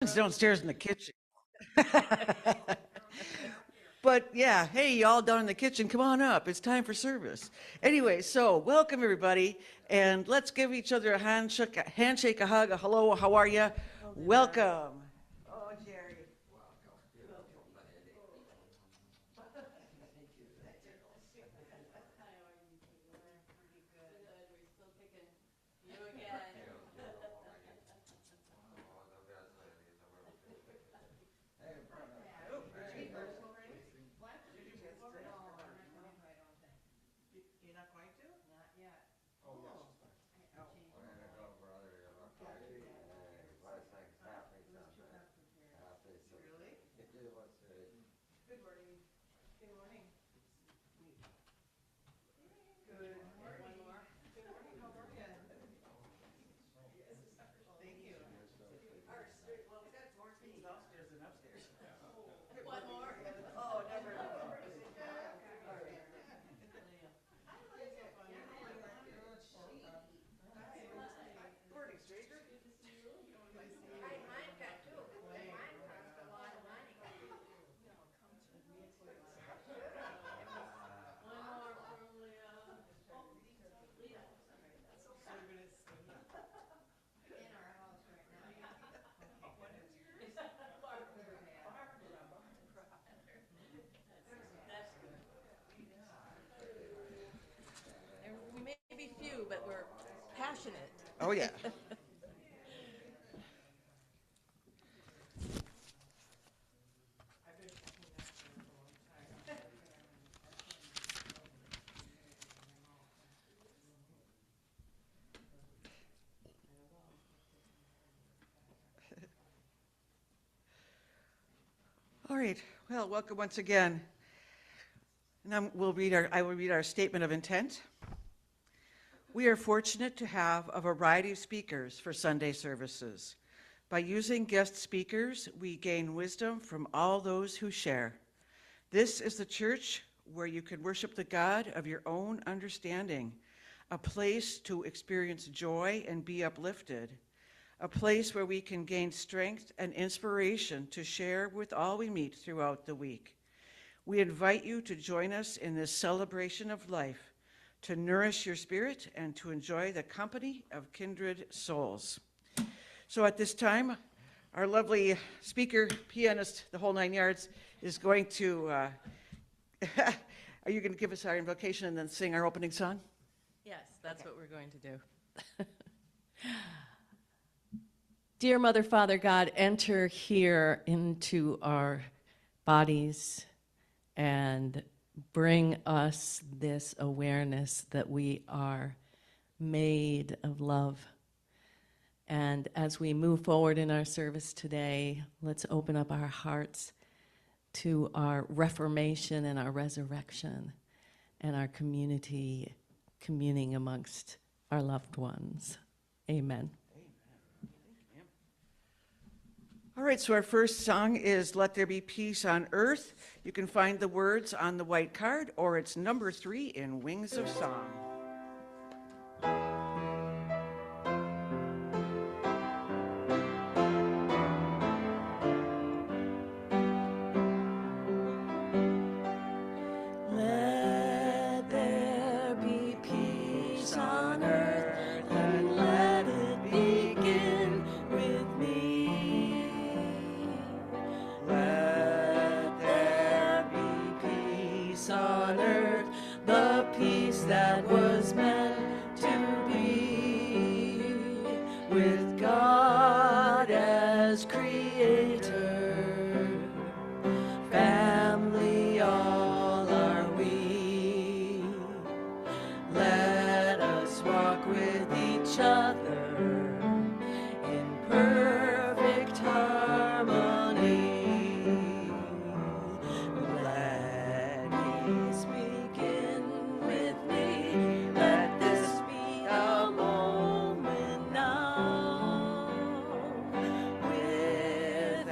It's downstairs in the kitchen. But yeah, hey, y'all down in the kitchen, come on up. It's time for service. Anyway, so welcome everybody, and let's give each other a handshake, a hug, a hello. How are you? Welcome. Oh, Jerry. You're not going to? Really? Good morning. Good morning. Good morning. Good morning. How are you? Thank you. Well, we got more things downstairs than upstairs. One more? Oh, never. Morning, stranger. So you're gonna sing? What is yours? We may be few, but we're passionate. Oh, yeah. I've been checking that for a long time. All right. Well, welcome once again. And I will read our statement of intent. We are fortunate to have a variety of speakers for Sunday services. By using guest speakers, we gain wisdom from all those who share. This is the church where you can worship the God of your own understanding, a place to experience joy and be uplifted, a place where we can gain strength and inspiration to share with all we meet throughout the week. We invite you to join us in this celebration of life, to nourish your spirit and to enjoy the company of kindred souls. So at this time, our lovely speaker, pianist, the whole nine yards, is going to, are you going to give us our invocation and then sing our opening song? Yes, that's what we're going to do. Dear Mother, Father, God, enter here into our bodies and bring us this awareness that we are made of love. And as we move forward in our service today, let's open up our hearts to our reformation and our resurrection and our community communing amongst our loved ones. Amen. All right, so our first song is Let There Be Peace on Earth. You can find the words on the white card, or it's number 3 in Wings of Song. Let there be peace on earth, and let it begin with me. Let there be peace on earth, the peace that was meant to be, with God as creator, family all are we. Let us walk with each other in perfect harmony. Let peace begin with me. Let this be a moment now, with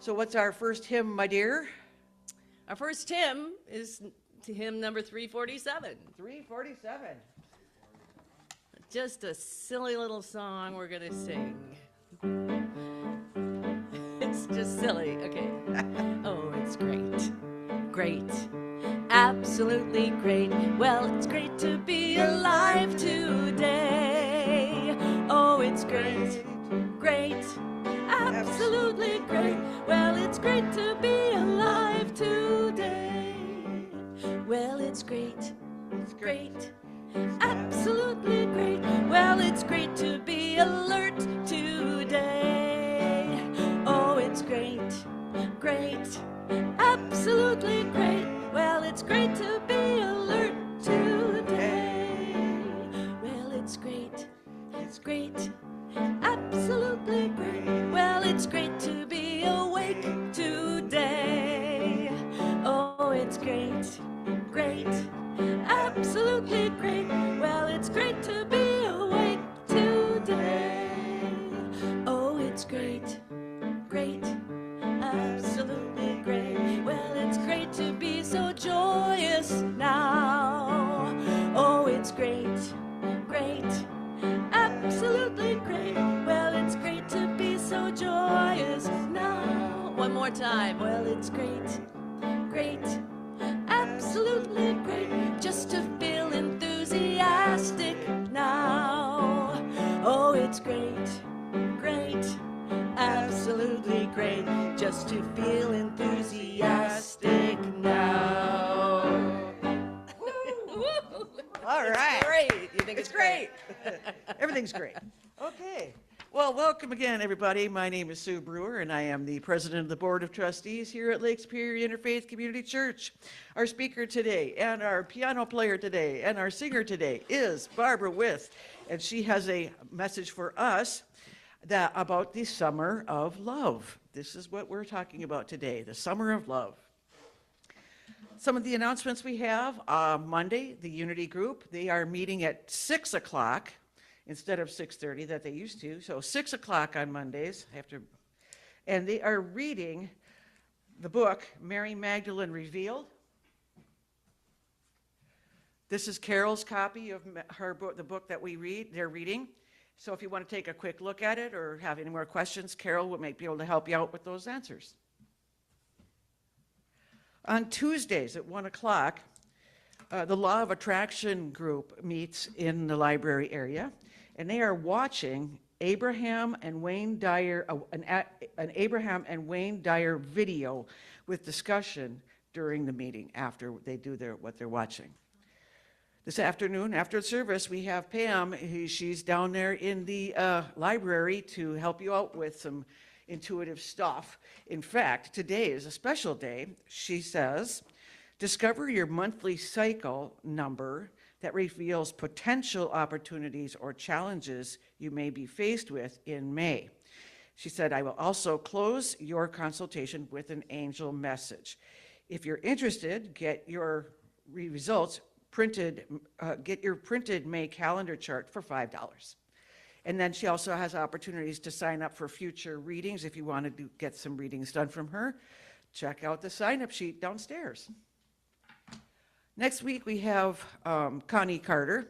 So what's our first hymn, my dear? Our first hymn is hymn number 347. 347. Just a silly little song we're going to sing. It's just silly. Okay. Oh, it's great. Great. Absolutely great. Well, it's great to be alive today. Oh, it's great. Great. Absolutely great. Well, it's great to be alive today. Well, it's great. It's Great. Absolutely great. Well, it's great to be alert today. Oh, it's great. Great. Absolutely great. Well, it's great to be alert today. Well, it's great. It's great. Absolutely great. Well, it's great to be awake today. Oh, it's great. Great. Absolutely great. Well, it's great to be awake today. Oh, it's great. Great. Absolutely great. Well, it's great to be so joyous now. Oh, it's great. Great. Absolutely great. Well, it's great to be so joyous now. One more time. Well, it's great. Great. Absolutely great. Just to feel enthusiastic now. Oh, it's great. Great. Absolutely great. Just to feel enthusiastic now. All right. Great. You think It's great. Everything's great. Okay. Well, welcome again, everybody. My name is Sue Brewer, and I am the president of the Board of Trustees here at Lake Superior Interfaith Community Church. Our speaker today, and our piano player today, and our singer today is Barbara With, and she has a message for us about the Summer of Love. This is what we're talking about today, the Summer of Love. Some of the announcements we have, Monday, the Unity Group, they are meeting at 6 o'clock instead of 6:30 that they used to. So 6 o'clock on Mondays, and they are reading the book, Mary Magdalene Revealed. This is Carol's copy of her book, the book that they're reading. So if you want to take a quick look at it or have any more questions, Carol will be able to help you out with those answers. On Tuesdays at 1 o'clock, the Law of Attraction group meets in the library area, and they are watching Abraham and Wayne Dyer, an Abraham and Wayne Dyer video with discussion during the meeting after they do what they're watching. This afternoon, after the service, we have Pam. She's down there in the library to help you out with some intuitive stuff. In fact, today is a special day. She says, discover your monthly cycle number that reveals potential opportunities or challenges you may be faced with in May. She said, I will also close your consultation with an angel message. If you're interested, get your results printed, get your printed May calendar chart for $5. And then she also has opportunities to sign up for future readings. If you want to get some readings done from her, check out the sign-up sheet downstairs. Next week we have Connie Carter.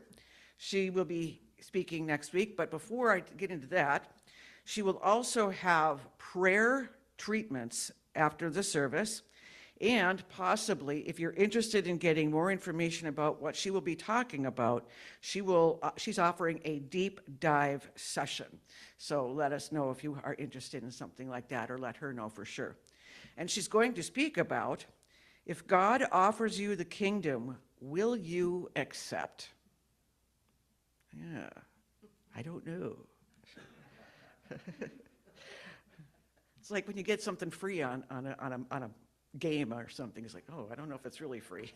She will be speaking next week, but before I get into that, she will also have prayer treatments after the service, and possibly, if you're interested in getting more information about what she will be talking about, she's offering a deep dive session. So let us know if you are interested in something like that, or let her know for sure. And she's going to speak about, if God offers you the kingdom, will you accept? Yeah, I don't know. It's like when you get something free on a game or something. It's like, oh, I don't know if it's really free.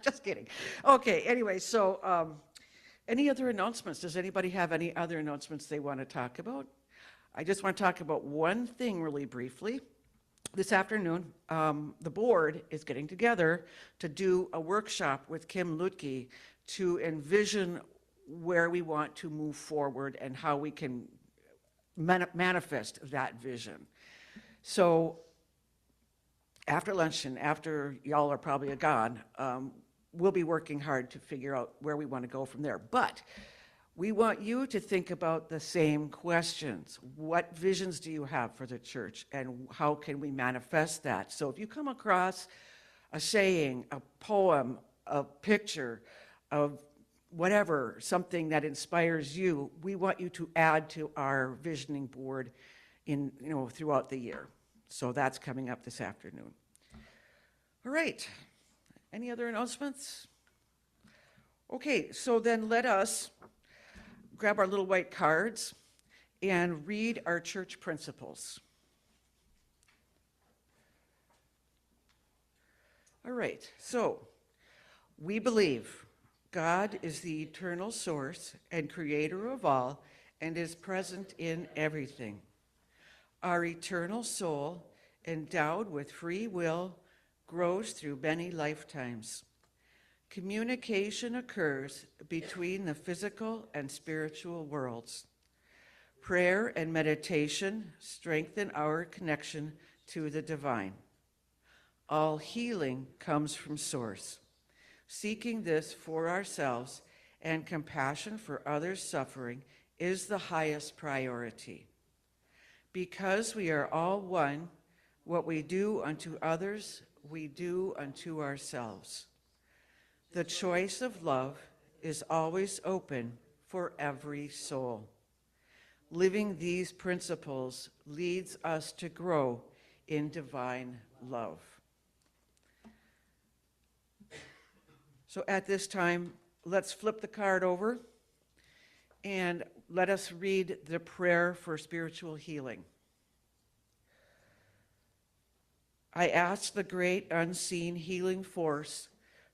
Just kidding. Okay, anyway, so any other announcements? Does anybody have any other announcements they want to talk about? I just want to talk about one thing really briefly. This afternoon, the board is getting together to do a workshop with Kim Lutke to envision where we want to move forward and how we can manifest that vision. So after lunch and after y'all are probably gone, we'll be working hard to figure out where we want to go from there. But we want you to think about the same questions. What visions do you have for the church, and how can we manifest that? So if you come across a saying, a poem, a picture of whatever, something that inspires you, we want you to add to our visioning board throughout the year. So that's coming up this afternoon. All right. Any other announcements? Okay, so then let us grab our little white cards and read our church principles. All right, so we believe God is the eternal source and creator of all and is present in everything. Our eternal soul, endowed with free will, grows through many lifetimes. Communication occurs between the physical and spiritual worlds. Prayer and meditation strengthen our connection to the divine. All healing comes from Source. Seeking this for ourselves and compassion for others' suffering is the highest priority. Because we are all one, what we do unto others, we do unto ourselves. The choice of love is always open for every soul. Living these principles leads us to grow in divine love. So at this time, let's flip the card over and let us read the prayer for spiritual healing. I ask the great unseen healing force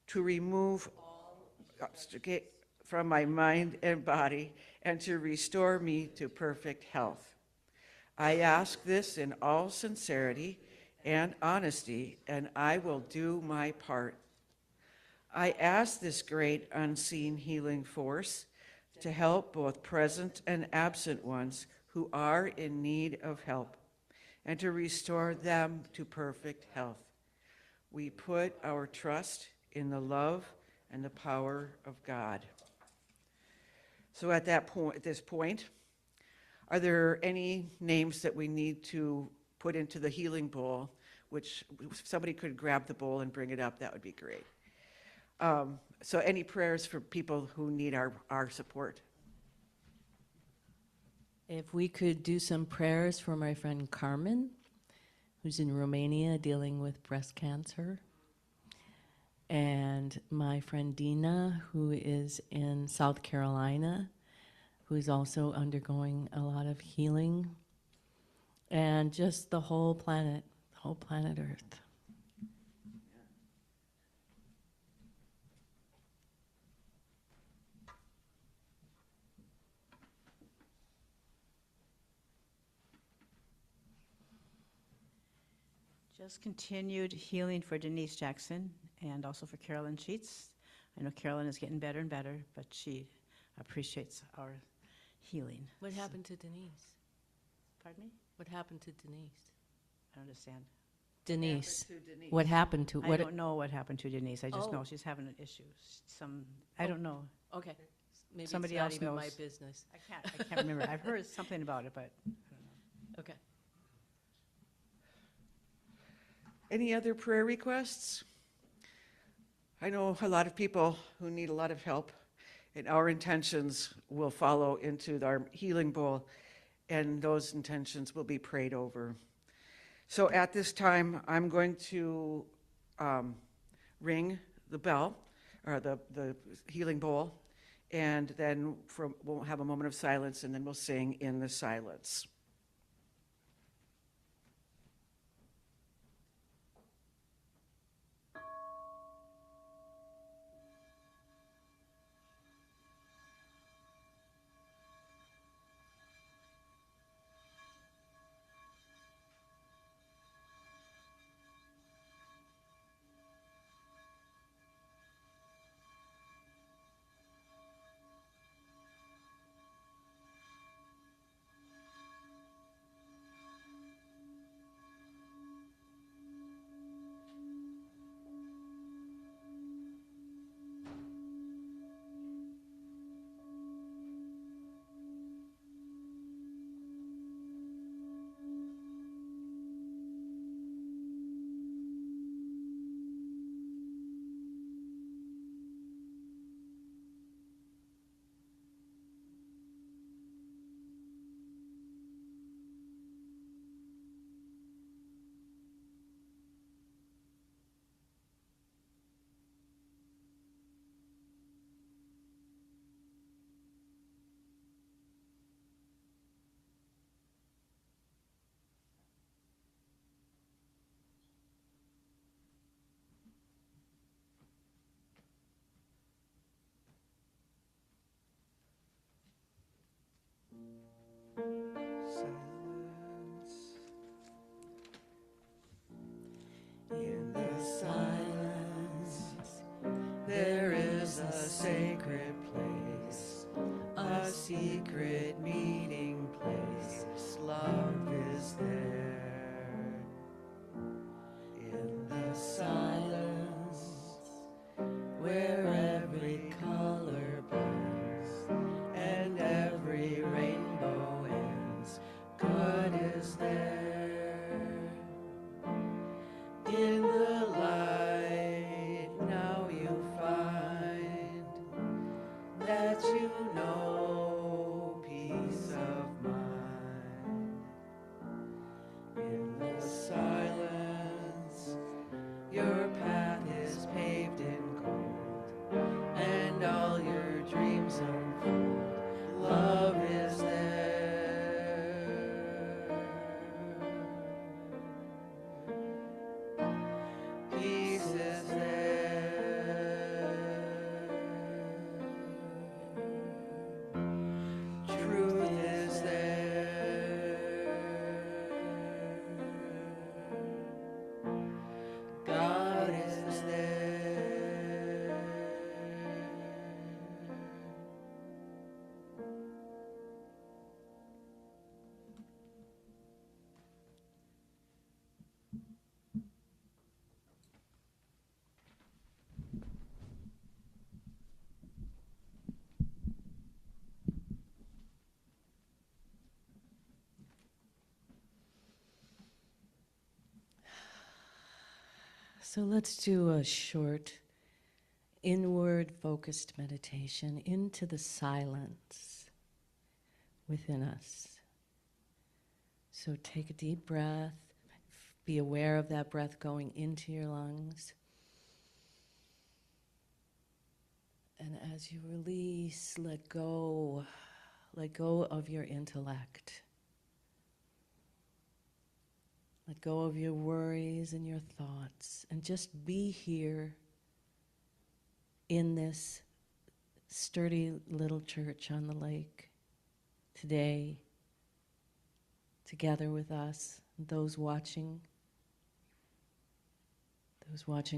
to remove all obstacles from my mind and body and to restore me to perfect health. I ask this in all sincerity and honesty, and I will do my part. I ask this great unseen healing force to help both present and absent ones who are in need of help and to restore them to perfect health. We put our trust in the love and the power of God. So at this point, are there any names that we need to put into the healing bowl, which if somebody could grab the bowl and bring it up, that would be great. So any prayers for people who need our support? If we could do some prayers for my friend Carmen, who's in Romania dealing with breast cancer, and my friend Dina, who is in South Carolina, who's also undergoing a lot of healing, and just the whole planet Earth. Just continued healing for Denise Jackson and also for Carolyn Sheets. I know Carolyn is getting better and better, but she appreciates our healing. What happened to Denise? Pardon me? What happened to Denise? I don't understand. Denise. What happened to I what? don't know what happened to Denise. I just Oh. know she's having an issue. I don't know. Okay, maybe Somebody it's not else even knows. my business. I can't remember. I've heard something about it, but I don't know. Okay. Any other prayer requests? I know a lot of people who need a lot of help, and our intentions will follow into our healing bowl, and those intentions will be prayed over. So at this time, I'm going to ring the bell, or the healing bowl, and then we'll have a moment of silence, and then we'll sing in the silence. secret meeting place. Love is there in the silence where every color blends and every rainbow ends. God is there in the light. Now you find that you know peace of mind. In the silence, your path is paved in gold, and all your dreams unfold. Love is there. Peace is there. Truth is there. God is there. So let's do a short inward focused meditation into the silence within us. So take a deep breath. Be aware of that breath going into your lungs. And as you release, let go of your intellect. Let go of your worries and your thoughts, and just be here in this sturdy little church on the lake today, together with us, those watching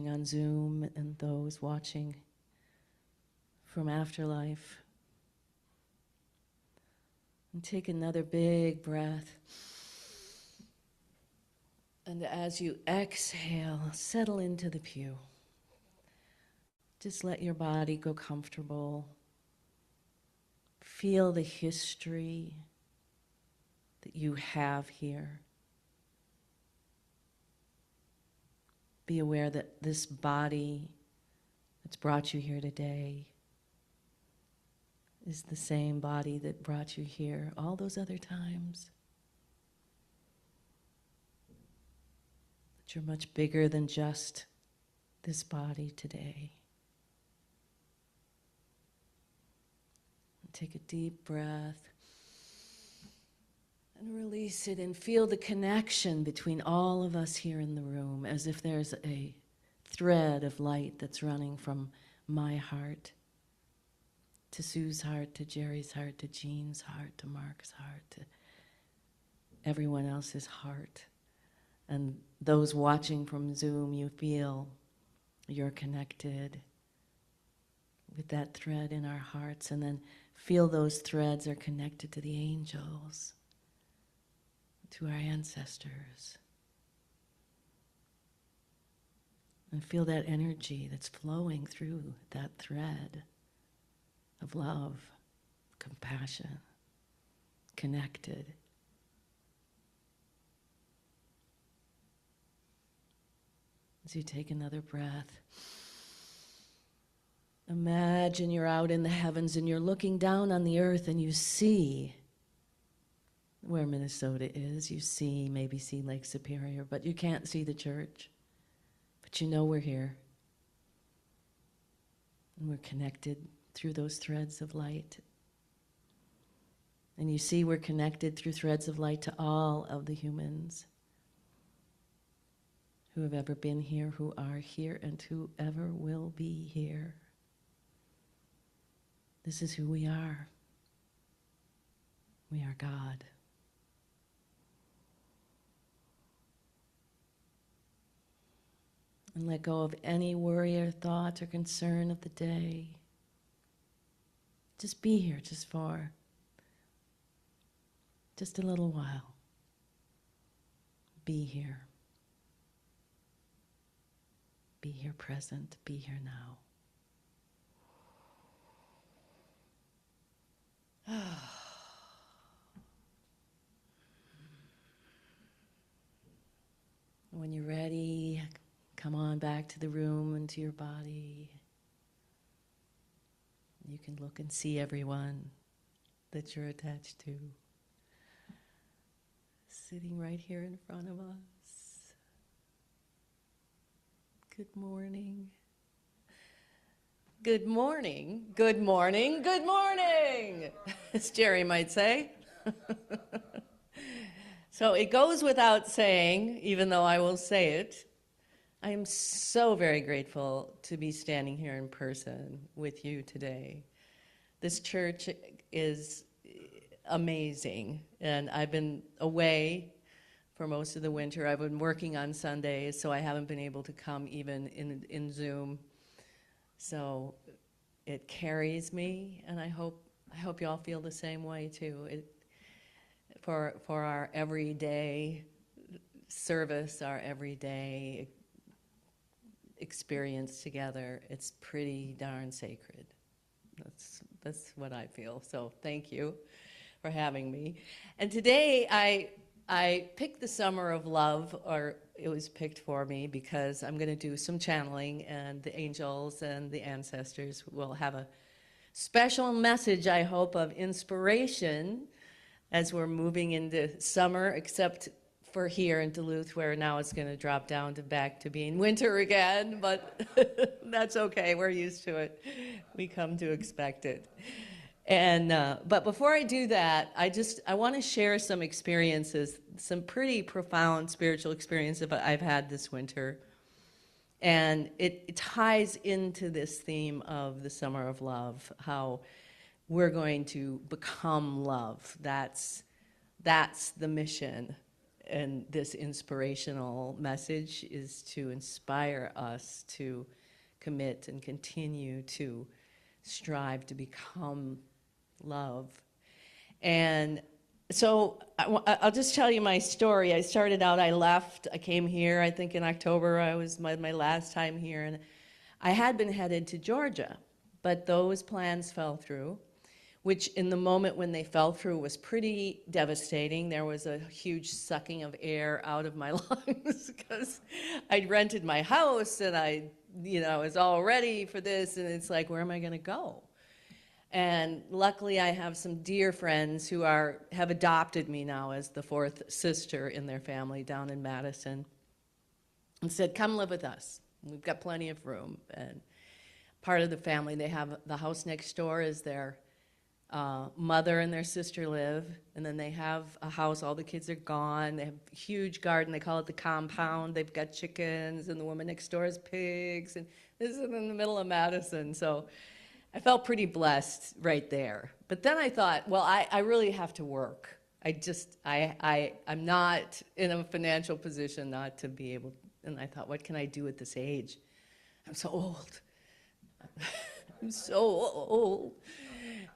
on Zoom and those watching from Afterlife. And take another big breath. And as you exhale, settle into the pew. Just let your body go comfortable. Feel the history that you have here. Be aware that this body that's brought you here today is the same body that brought you here all those other times. That you're much bigger than just this body today. Take a deep breath and release it, and feel the connection between all of us here in the room, as if there's a thread of light that's running from my heart to Sue's heart, to Jerry's heart, to Jean's heart, to Mark's heart, to everyone else's heart. And those watching from Zoom, you feel you're connected with that thread in our hearts, and then feel those threads are connected to the angels, to our ancestors. And feel that energy that's flowing through that thread of love, compassion, connected. As you take another breath, imagine you're out in the heavens and you're looking down on the earth, and you see where Minnesota is. You maybe see Lake Superior, but you can't see the church. But you know we're here. And we're connected through those threads of light. And you see we're connected through threads of light to all of the humans who have ever been here, who are here, and who ever will be here. This is who we are. We are God. And let go of any worry or thought or concern of the day. Just be here just for just a little while. Be here. Be here present. Be here now. When you're ready, come on back to the room and to your body. You can look and see everyone that you're attached to, sitting right here in front of us. Good morning. Good morning. Good morning. Good morning, as Jerry might say. So it goes without saying, even though I will say it, I am so very grateful to be standing here in person with you today. This church is amazing, and I've been away for most of the winter. I've been working on Sundays, so I haven't been able to come even in Zoom. So it carries me, and I hope you all feel the same way too. For our everyday service, our everyday experience together, it's pretty darn sacred. That's what I feel. So thank you for having me. And today I picked the Summer of Love, or it was picked for me because I'm going to do some channeling, and the angels and the ancestors will have a special message, I hope, of inspiration as we're moving into summer, except for here in Duluth, where now it's going to drop down to back to being winter again, but that's okay. We're used to it. We come to expect it. And but before I do that, I want to share some experiences, some pretty profound spiritual experiences I've had this winter. And it ties into this theme of the Summer of Love, how we're going to become love. That's the mission. And this inspirational message is to inspire us to commit and continue to strive to become love. And so I'll just tell you my story. I started out, I came here, I think in October, I was my last time here, and I had been headed to Georgia, but those plans fell through, which in the moment when they fell through was pretty devastating. There was a huge sucking of air out of my lungs because I'd rented my house and I was all ready for this, and it's like, where am I going to go? And luckily I have some dear friends who have adopted me now as the fourth sister in their family down in Madison, and said, come live with us. We've got plenty of room. And part of the family, they have the house next door is their mother and their sister live, and then they have a house, all the kids are gone, they have a huge garden, they call it the compound, they've got chickens, and the woman next door has pigs, and this is in the middle of Madison, so I felt pretty blessed right there. But then I thought, well, I really have to work. I'm not in a financial position not to be able, and I thought, what can I do at this age? I'm so old. I'm so old.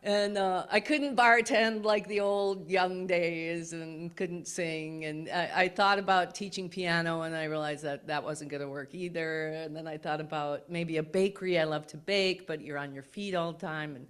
And I couldn't bartend like the old young days and couldn't sing. And I thought about teaching piano, and I realized that wasn't going to work either. And then I thought about maybe a bakery. I love to bake, but you're on your feet all the time. And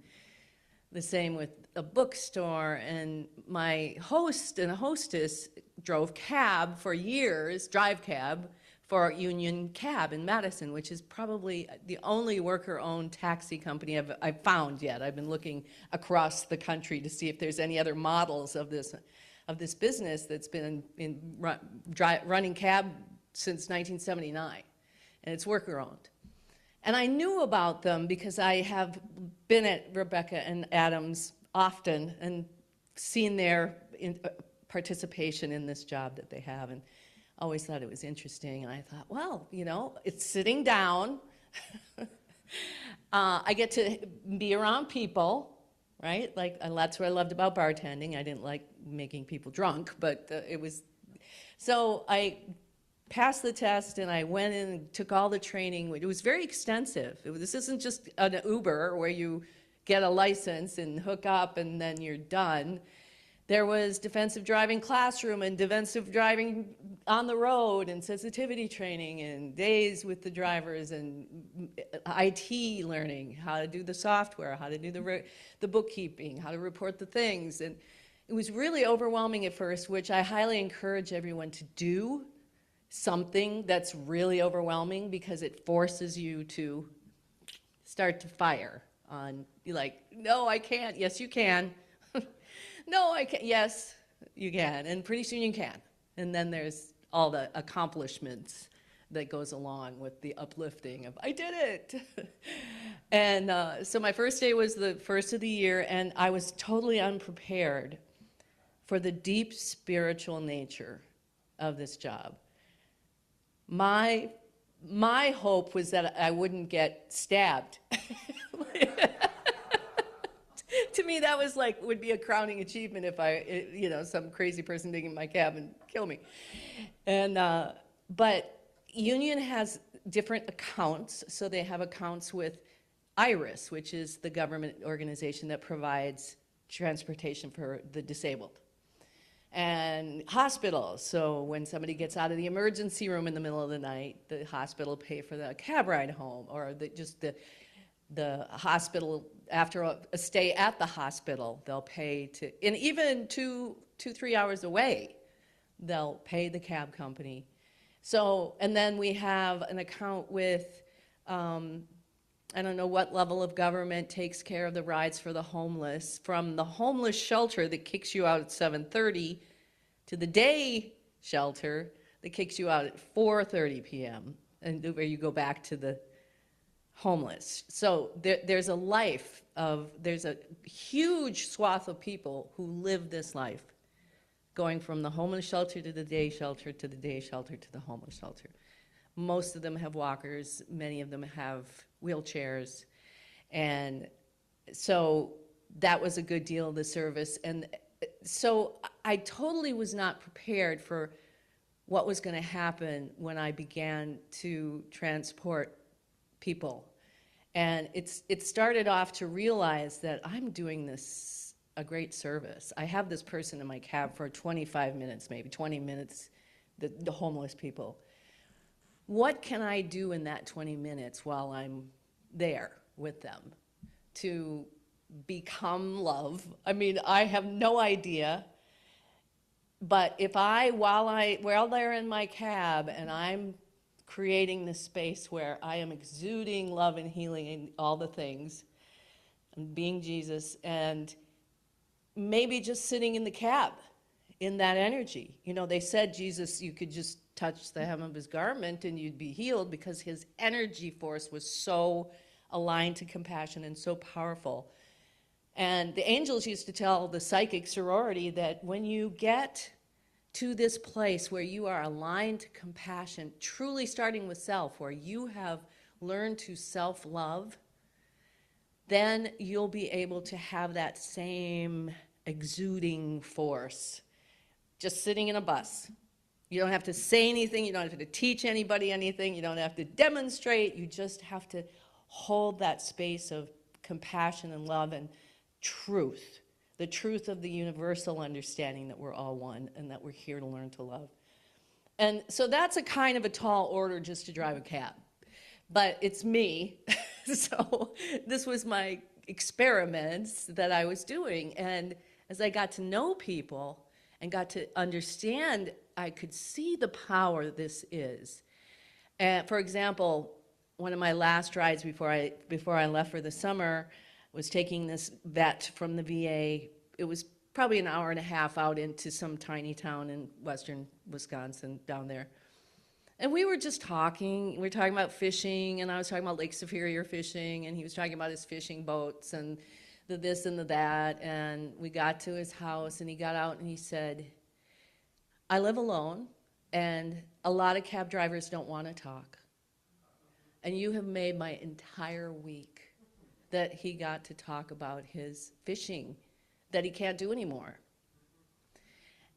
the same with a bookstore. And my host and hostess drove cab for years, drive cab, for Union Cab in Madison, which is probably the only worker-owned taxi company I've found yet. I've been looking across the country to see if there's any other models of this business that's been running cab since 1979, and it's worker-owned. And I knew about them because I have been at Rebecca and Adams often and seen their participation in this job that they have, and always thought it was interesting. And I thought, well, it's sitting down. I get to be around people, right? Like, that's what I loved about bartending. I didn't like making people drunk, but it was. So I passed the test, and I went in and took all the training. It was very extensive. This isn't just an Uber where you get a license and hook up and then you're done. There was defensive driving classroom and defensive driving on the road and sensitivity training and days with the drivers and IT learning, how to do the software, how to do the bookkeeping, how to report the things. And it was really overwhelming at first, which I highly encourage everyone to do something that's really overwhelming, because it forces you to start to fire on, be like, no, I can't. Yes, you can. No, I can't. Yes, you can. And pretty soon you can. And then there's all the accomplishments that goes along with the uplifting of, I did it. And so my first day was the first of the year, and I was totally unprepared for the deep spiritual nature of this job. My hope was that I wouldn't get stabbed. To me, that was like, would be a crowning achievement if some crazy person dig in my cab and kill me. And, but Union has different accounts. So they have accounts with IRIS, which is the government organization that provides transportation for the disabled. And hospitals, so when somebody gets out of the emergency room in the middle of the night, the hospital pay for the cab ride home, or the hospital, after a stay at the hospital, they'll pay to, and even 3 hours away, they'll pay the cab company. So, and then we have an account with, I don't know what level of government takes care of the rides for the homeless, from the homeless shelter that kicks you out at 7:30 to the day shelter that kicks you out at 4:30 p.m. and where you go back to the homeless. So there's a huge swath of people who live this life, going from the homeless shelter to the day shelter to the day shelter to the homeless shelter. Most of them have walkers, many of them have wheelchairs, and so that was a good deal of the service. And so I totally was not prepared for what was going to happen when I began to transport people. And it started off to realize that I'm doing this a great service. I have this person in my cab for 25 minutes, maybe 20 minutes, the homeless people. What can I do in that 20 minutes while I'm there with them to become love? I mean, I have no idea. But if while they're in my cab and I'm creating this space where I am exuding love and healing and all the things, and being Jesus, and maybe just sitting in the cab in that energy. You know, they said Jesus, you could just touch the hem of his garment and you'd be healed, because his energy force was so aligned to compassion and so powerful. And the angels used to tell the psychic sorority that when you get to this place where you are aligned to compassion, truly starting with self, where you have learned to self-love, then you'll be able to have that same exuding force just sitting in a bus. You don't have to say anything, you don't have to teach anybody anything, you don't have to demonstrate, you just have to hold that space of compassion and love and truth, the truth of the universal understanding that we're all one and that we're here to learn to love. And so that's a kind of a tall order just to drive a cab, but it's me. So this was my experiments that I was doing. And as I got to know people and got to understand, I could see the power this is. And for example, one of my last rides before I left for the summer was taking this vet from the VA. It was probably an hour and a half out into some tiny town in western Wisconsin down there. And we were just talking. We were talking about fishing, and I was talking about Lake Superior fishing, and he was talking about his fishing boats and the this and the that. And we got to his house, and he got out and he said, I live alone, and a lot of cab drivers don't want to talk. And you have made my entire week that he got to talk about his fishing that he can't do anymore.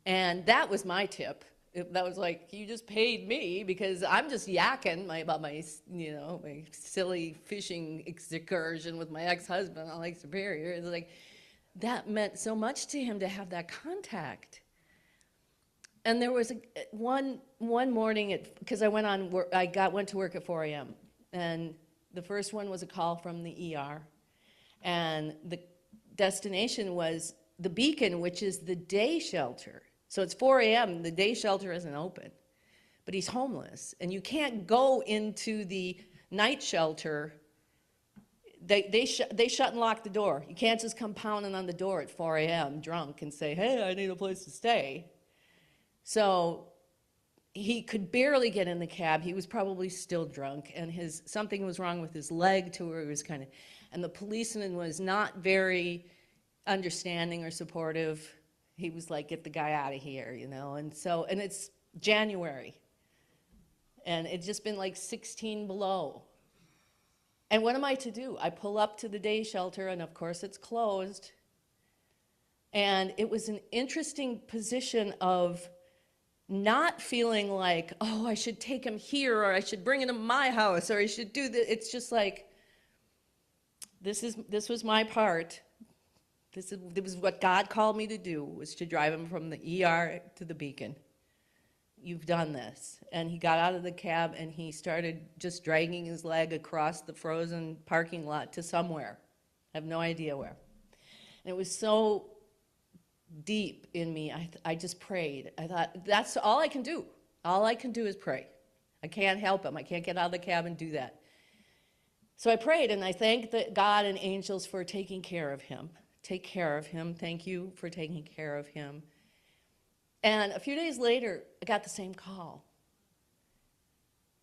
And that was my tip. That was like, you just paid me because I'm just yakking about my silly fishing excursion with my ex-husband on Lake Superior. It's like, that meant so much to him to have that contact. And there was one morning, because I went to work at 4 a.m. And the first one was a call from the ER. And the destination was the Beacon, which is the day shelter. So it's 4 a.m., the day shelter isn't open. But he's homeless. And you can't go into the night shelter. They shut and lock the door. You can't just come pounding on the door at 4 a.m. drunk and say, hey, I need a place to stay. So he could barely get in the cab. He was probably still drunk, and something was wrong with his leg to where he was kind of, and the policeman was not very understanding or supportive. He was like, get the guy out of here, you know, and it's January, and it's just been like 16 below. And what am I to do? I pull up to the day shelter, and of course it's closed. And it was an interesting position of not feeling like, oh, I should take him here, or I should bring him to my house, or I should do this. It's just like, this was my part. This was what God called me to do, was to drive him from the ER to the Beacon. You've done this. And he got out of the cab, and he started just dragging his leg across the frozen parking lot to somewhere. I have no idea where. And it was so deep in me, I just prayed. I thought, that's all I can do. All I can do is pray. I can't help him. I can't get out of the cab and do that. So I prayed, and I thanked God and angels for taking care of him. Take care of him. Thank you for taking care of him. And a few days later, I got the same call.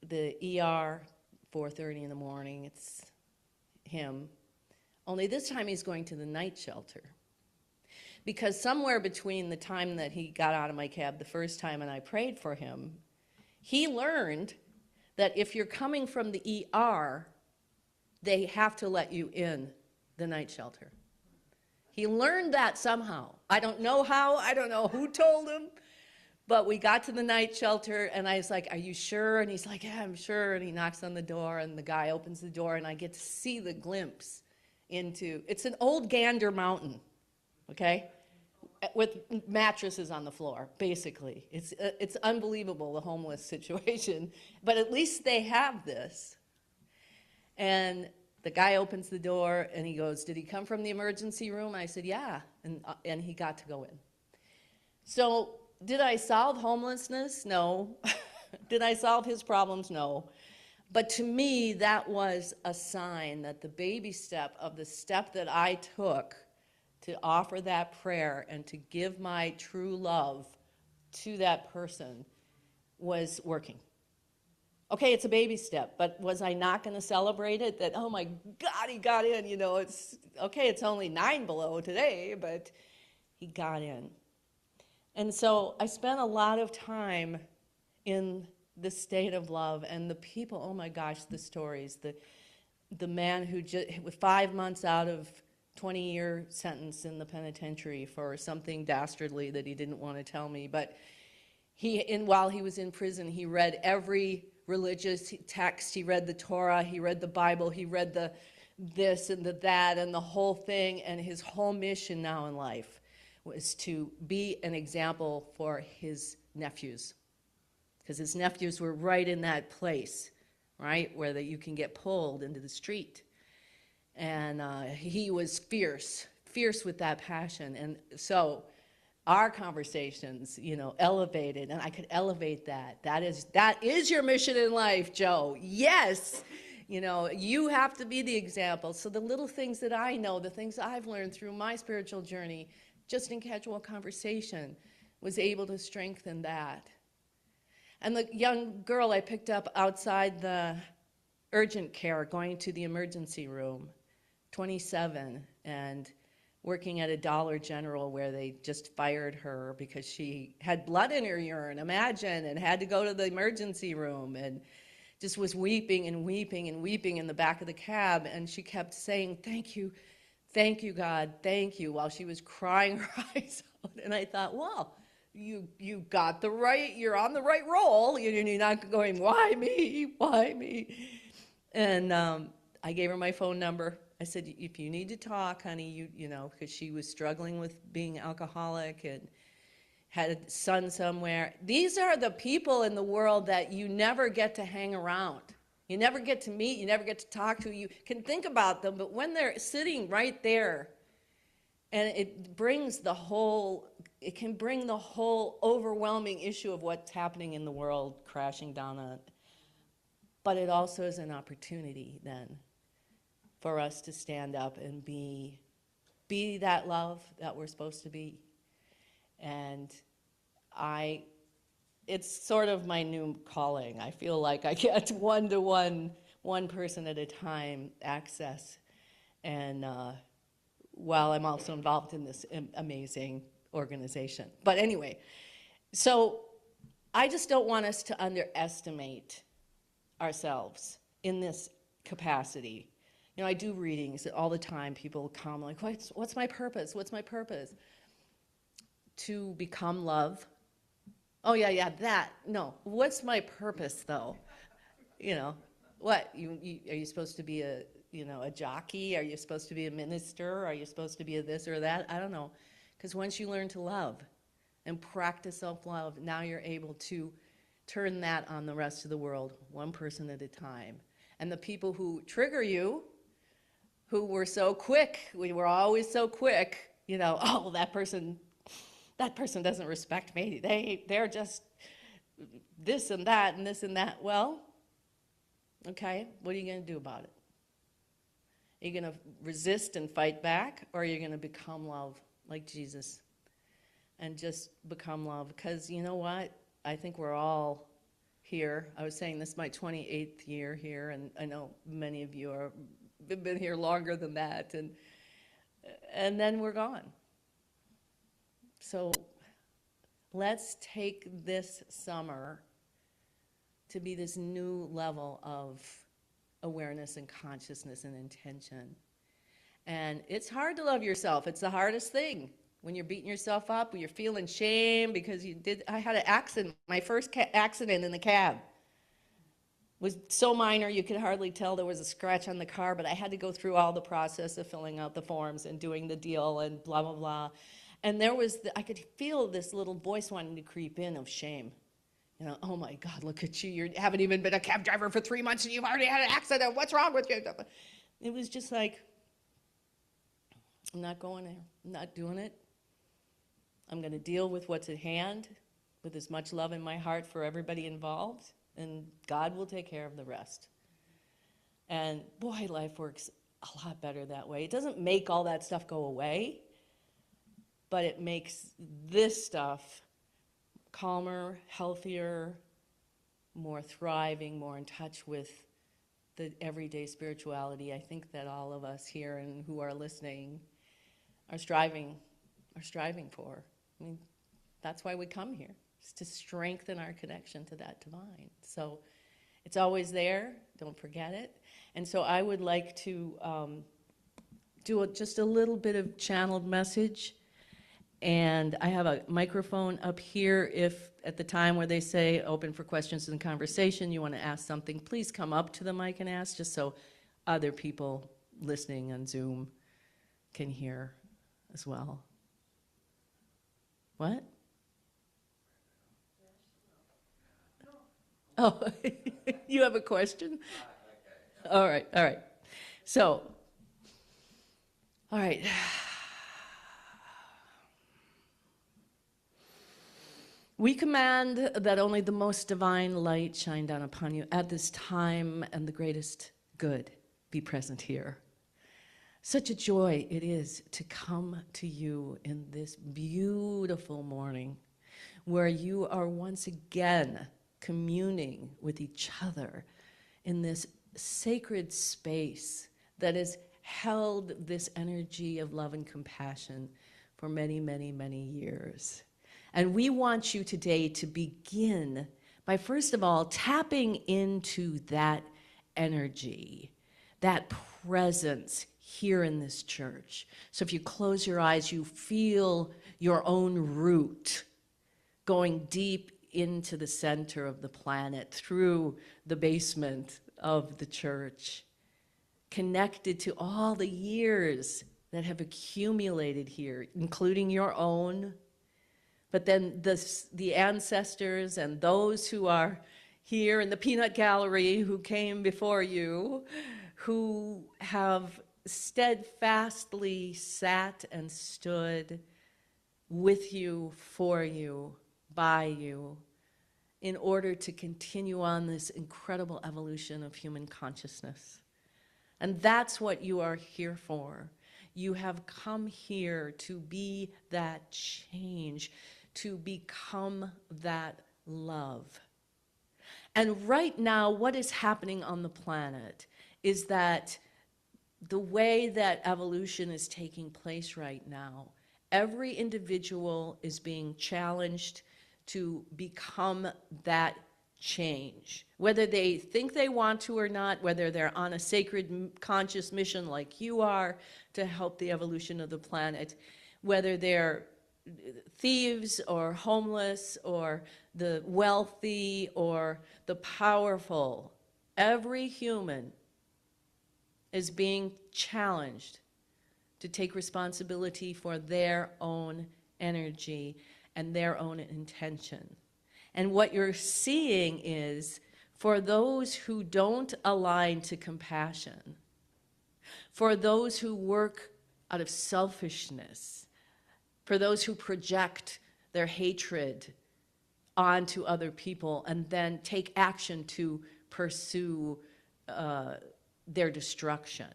The ER, 4:30 in the morning, it's him. Only this time he's going to the night shelter. Because somewhere between the time that he got out of my cab the first time and I prayed for him, he learned that if you're coming from the ER, they have to let you in the night shelter. He learned that somehow. I don't know how, I don't know who told him, but we got to the night shelter, and I was like, are you sure? And he's like, yeah, I'm sure. And he knocks on the door, and the guy opens the door, and I get to see the glimpse into, it's an old Gander Mountain, okay, with mattresses on the floor, basically. It's unbelievable, the homeless situation, but at least they have this. And the guy opens the door, and he goes, did he come from the emergency room? I said, yeah, and he got to go in. So did I solve homelessness? No. Did I solve his problems? No. But to me, that was a sign that the baby step of the step that I took to offer that prayer and to give my true love to that person was working. Okay, it's a baby step, but was I not going to celebrate it? That, oh my God, he got in, you know, it's, okay, it's only 9 below today, but he got in. And so I spent a lot of time in the state of love, and the people, oh my gosh, the stories, the man who just, with 5 months out of 20-year sentence in the penitentiary for something dastardly that he didn't want to tell me, but while he was in prison, he read every religious text. He read the Torah, he read the Bible, he read the this and the that and the whole thing, and his whole mission now in life was to be an example for his nephews, because his nephews were right in that place, right, where you can get pulled into the street. And he was fierce with that passion. And so our conversations, you know, elevated, and I could elevate that. That is your mission in life, Joe. Yes. You know, you have to be the example. So the little things that I know, the things I've learned through my spiritual journey, just in casual conversation, was able to strengthen that. And the young girl I picked up outside the urgent care, going to the emergency room, 27, and working at a Dollar General where they just fired her because she had blood in her urine, imagine, and had to go to the emergency room, and just was weeping and weeping and weeping in the back of the cab, and she kept saying, thank you, God, thank you, while she was crying her eyes out. And I thought, well, you got you're on the right roll. You're not going, why me? And I gave her my phone number. I said, if you need to talk, honey, you know, because she was struggling with being alcoholic and had a son somewhere. These are the people in the world that you never get to hang around. You never get to meet, you never get to talk to. You can think about them, but when they're sitting right there, and it can bring the whole overwhelming issue of what's happening in the world crashing down on it. But it also is an opportunity then for us to stand up and be that love that we're supposed to be. And it's sort of my new calling. I feel like I get one-to-one, one person at a time access. And while I'm also involved in this amazing organization. But anyway, so I just don't want us to underestimate ourselves in this capacity. You know, I do readings all the time. People come like, what's my purpose? What's my purpose? To become love. Oh, yeah, that. No, what's my purpose, though? You know, what? Are you supposed to be a jockey? Are you supposed to be a minister? Are you supposed to be a this or that? I don't know. Because once you learn to love and practice self-love, now you're able to turn that on the rest of the world, one person at a time. And the people who trigger you, who were so quick, we were always so quick, you know, oh, that person doesn't respect me. They're just this and that and this and that. Well, okay, what are you going to do about it? Are you going to resist and fight back, or are you going to become love like Jesus and just become love? Because you know what? I think we're all here. I was saying this is my 28th year here, and I know many of you have been here longer than that, and then we're gone. So let's take this summer to be this new level of awareness and consciousness and intention. And it's hard to love yourself. It's the hardest thing. When you're beating yourself up, when you're feeling shame because I had an accident, my first accident in the cab. Was so minor you could hardly tell there was a scratch on the car, but I had to go through all the process of filling out the forms and doing the deal and blah, blah, blah. And I could feel this little voice wanting to creep in of shame. You know, oh my God, look at you. You haven't even been a cab driver for 3 months and you've already had an accident. What's wrong with you? It was just like, I'm not going there. I'm not doing it. I'm going to deal with what's at hand with as much love in my heart for everybody involved, and God will take care of the rest. And boy, life works a lot better that way. It doesn't make all that stuff go away, but it makes this stuff calmer, healthier, more thriving, more in touch with the everyday spirituality I think that all of us here and who are listening are striving for. I mean, that's why we come here, is to strengthen our connection to that divine. So it's always there, don't forget it. And so I would like to do just a little bit of channeled message. And I have a microphone up here. If at the time where they say open for questions and conversation, you want to ask something, please come up to the mic and ask, just so other people listening on Zoom can hear as well. What? Oh, you have a question? All right. So, all right. We command that only the most divine light shine down upon you at this time, and the greatest good be present here. Such a joy it is to come to you in this beautiful morning where you are once again communing with each other in this sacred space that has held this energy of love and compassion for many, many, many years. And we want you today to begin by, first of all, tapping into that energy, that presence here in this church. So if you close your eyes, you feel your own root going deep into the center of the planet through the basement of the church. connected to all the years that have accumulated here, including your own, but then the ancestors and those who are here in the peanut gallery who came before you, who have steadfastly sat and stood with you, for you, by you, in order to continue on this incredible evolution of human consciousness. And that's what you are here for. You have come here to be that change, to become that love. And right now, what is happening on the planet is that the way that evolution is taking place right now, every individual is being challenged to become that change. Whether they think they want to or not, whether they're on a sacred conscious mission like you are to help the evolution of the planet, whether they're thieves or homeless or the wealthy or the powerful, every human is being challenged to take responsibility for their own energy and their own intention. And what you're seeing is, for those who don't align to compassion, for those who work out of selfishness, for those who project their hatred onto other people and then take action to pursue their destruction.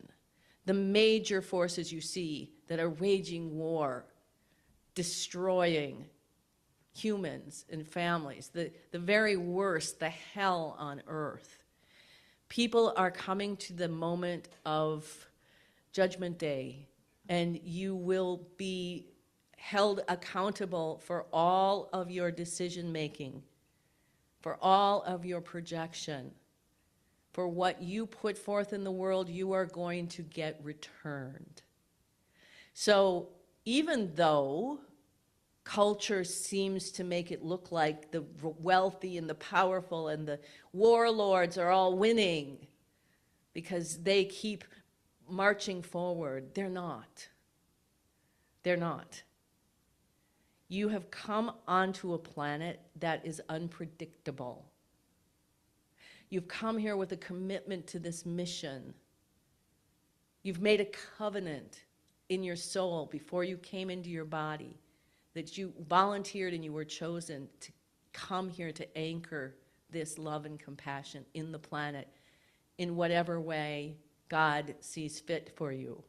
The major forces you see that are waging war, destroying humans and families, the very worst, the hell on earth. People are coming to the moment of Judgment Day, and you will be held accountable for all of your decision making, for all of your projection, for what you put forth in the world, you are going to get returned. So even though culture seems to make it look like the wealthy and the powerful and the warlords are all winning because they keep marching forward, they're not. They're not. You have come onto a planet that is unpredictable. You've come here with a commitment to this mission. You've made a covenant in your soul before you came into your body that you volunteered and you were chosen to come here to anchor this love and compassion in the planet in whatever way God sees fit for you.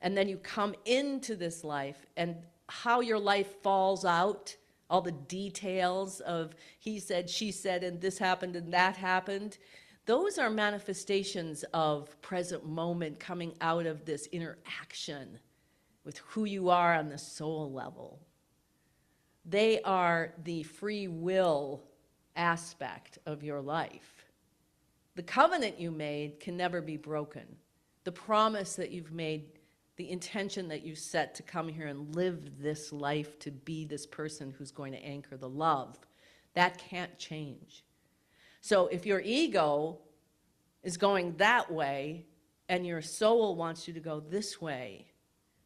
And then you come into this life, and how your life falls out, all the details of he said, she said, and this happened and that happened, those are manifestations of present moment coming out of this interaction with who you are on the soul level. They are the free will aspect of your life. The covenant you made can never be broken. The promise that you've made, the intention that you set to come here and live this life to be this person who's going to anchor the love, that can't change. So if your ego is going that way and your soul wants you to go this way,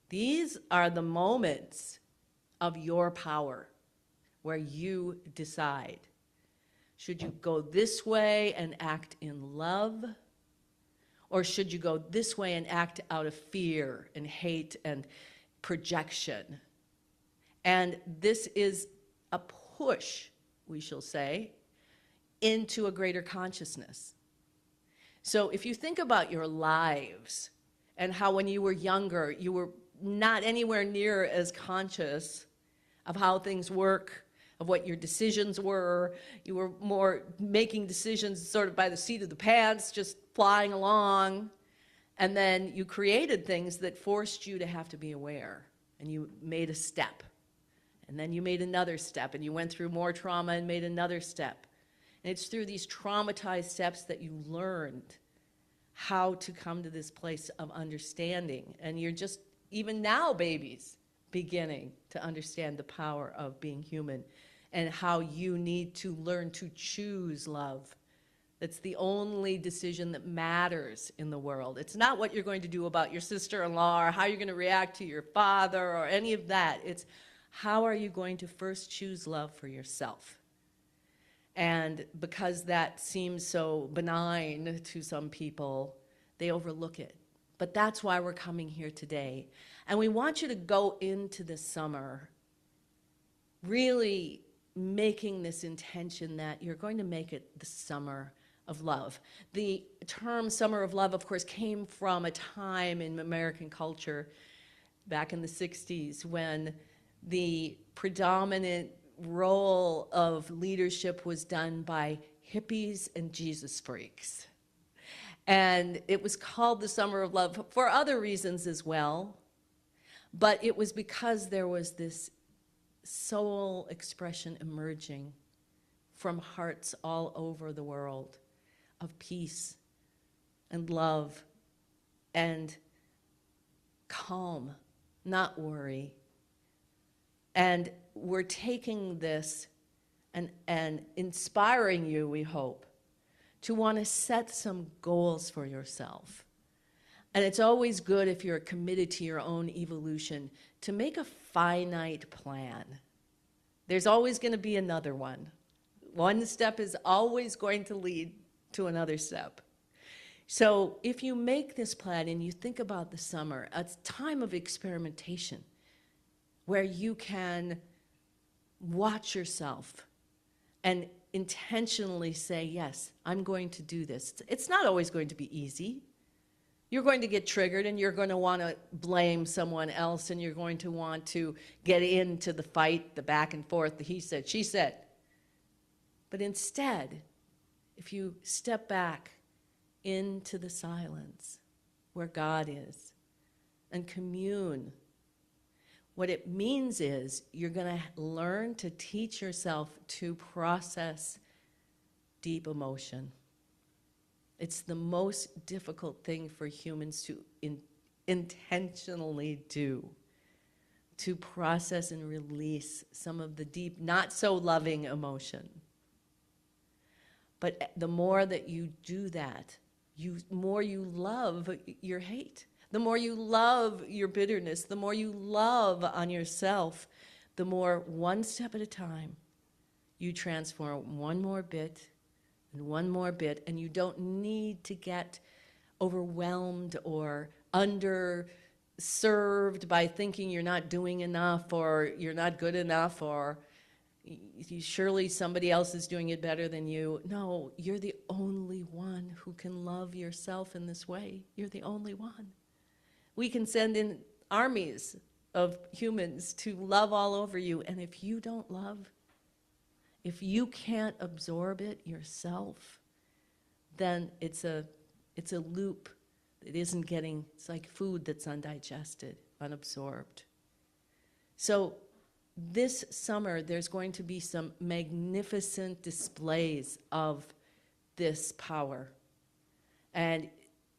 these are the moments of your power where you decide. Should you go this way and act in love? Or should you go this way and act out of fear and hate and projection? And this is a push, we shall say, into a greater consciousness. So if you think about your lives and how when you were younger, you were not anywhere near as conscious of how things work, of what your decisions were. You were more making decisions sort of by the seat of the pants, just flying along. And then you created things that forced you to have to be aware. And you made a step. And then you made another step. And you went through more trauma and made another step. And it's through these traumatized steps that you learned how to come to this place of understanding. And you're just, even now, babies, beginning to understand the power of being human and how you need to learn to choose love, It's the only decision that matters in the world. It's not what you're going to do about your sister-in-law or how you're going to react to your father or any of that. It's how are you going to first choose love for yourself? And because that seems so benign to some people, they overlook it. But that's why we're coming here today. And we want you to go into the summer really making this intention that you're going to make it the summer of love. The term summer of love, of course, came from a time in American culture back in the 60s when the predominant role of leadership was done by hippies and Jesus freaks. And it was called the Summer of Love for other reasons as well, but it was because there was this soul expression emerging from hearts all over the world of peace and love and calm, not worry. And we're taking this and inspiring you, we hope, to want to set some goals for yourself. And it's always good if you're committed to your own evolution to make a finite plan. There's always going to be another one. One step is always going to lead to another step. So if you make this plan and you think about the summer, a time of experimentation where you can watch yourself and intentionally say, yes, I'm going to do this. It's not always going to be easy. You're going to get triggered and you're going to want to blame someone else and you're going to want to get into the fight, the back and forth, the he said, she said. But instead, if you step back into the silence where God is and commune, what it means is you're going to learn to teach yourself to process deep emotion. It's the most difficult thing for humans to intentionally do, to process and release some of the deep, not so loving emotion. But the more that you do that, the more you love your hate. The more you love your bitterness, the more you love on yourself, the more one step at a time you transform one more bit and one more bit, and you don't need to get overwhelmed or underserved by thinking you're not doing enough or you're not good enough or surely somebody else is doing it better than you. No, you're the only one who can love yourself in this way. You're the only one. We can send in armies of humans to love all over you, and if you don't love, if you can't absorb it yourself, then it's a loop that isn't getting, it's like food that's undigested, unabsorbed. So this summer, there's going to be some magnificent displays of this power. And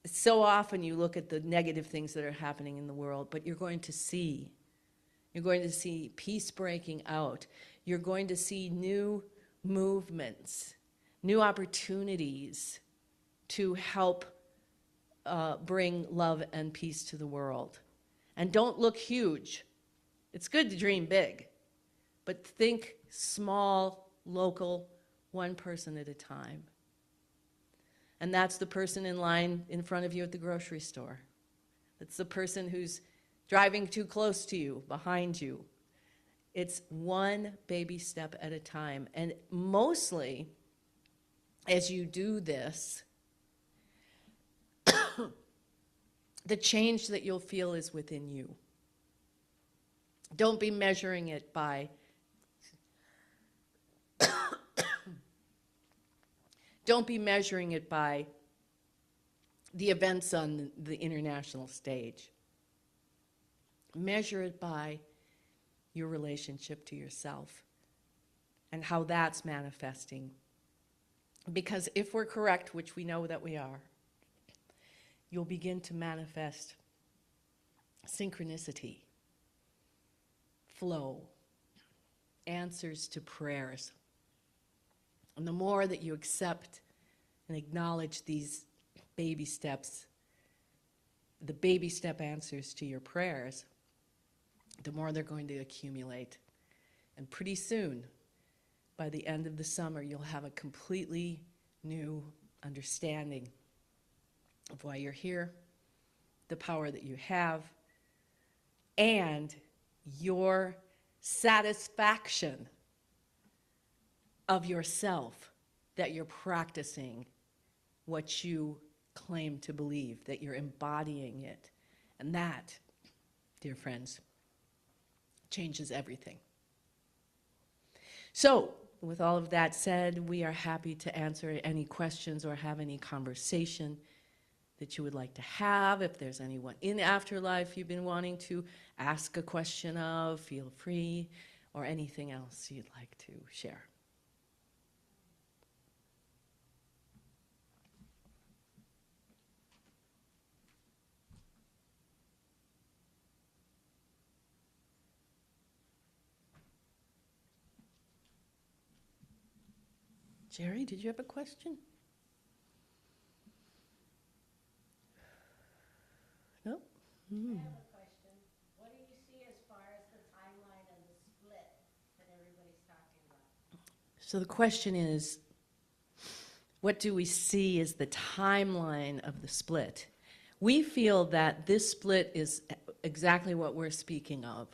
so often you look at the negative things that are happening in the world, but you're going to see peace breaking out. You're going to see new movements, new opportunities to help bring love and peace to the world. And don't look huge. It's good to dream big, but think small, local, one person at a time. And that's the person in line in front of you at the grocery store. It's the person who's driving too close to you, behind you. It's one baby step at a time. And mostly, as you do this, the change that you'll feel is within you. Don't be measuring it by Don't be measuring it by the events on the international stage. Measure it by your relationship to yourself and how that's manifesting. Because if we're correct, which we know that we are, you'll begin to manifest synchronicity, flow, answers to prayers. And the more that you accept and acknowledge these baby steps, the baby step answers to your prayers, the more they're going to accumulate. And pretty soon, by the end of the summer, you'll have a completely new understanding of why you're here, the power that you have, and your satisfaction of yourself that you're practicing what you claim to believe, that you're embodying it. And that, dear friends, changes everything. So, with all of that said, we are happy to answer any questions or have any conversation that you would like to have. If there's anyone in Afterlife you've been wanting to ask a question of, feel free, or anything else you'd like to share. Jerry, did you have a question? No? I have a question. What do you see as far as the timeline of the split that everybody's talking about? So the question is, what do we see as the timeline of the split? We feel that this split is exactly what we're speaking of,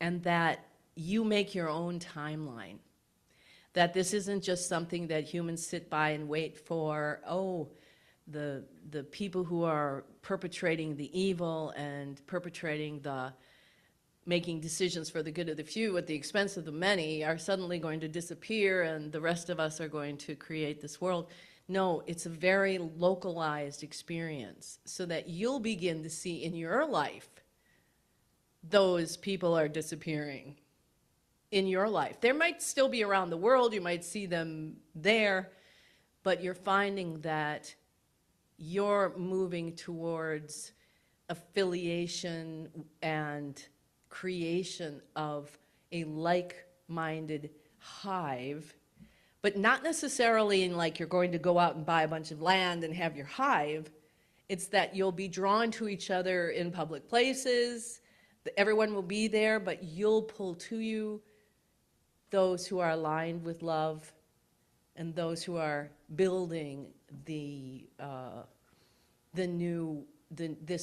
and that you make your own timeline. That this isn't just something that humans sit by and wait for, the people who are perpetrating the evil and perpetrating the making decisions for the good of the few at the expense of the many are suddenly going to disappear and the rest of us are going to create this world. No, it's a very localized experience so that you'll begin to see in your life those people are disappearing in your life. They might still be around the world, you might see them there, but you're finding that you're moving towards affiliation and creation of a like-minded hive, but not necessarily in like you're going to go out and buy a bunch of land and have your hive. It's that you'll be drawn to each other in public places, everyone will be there, but you'll pull to you those who are aligned with love and those who are building this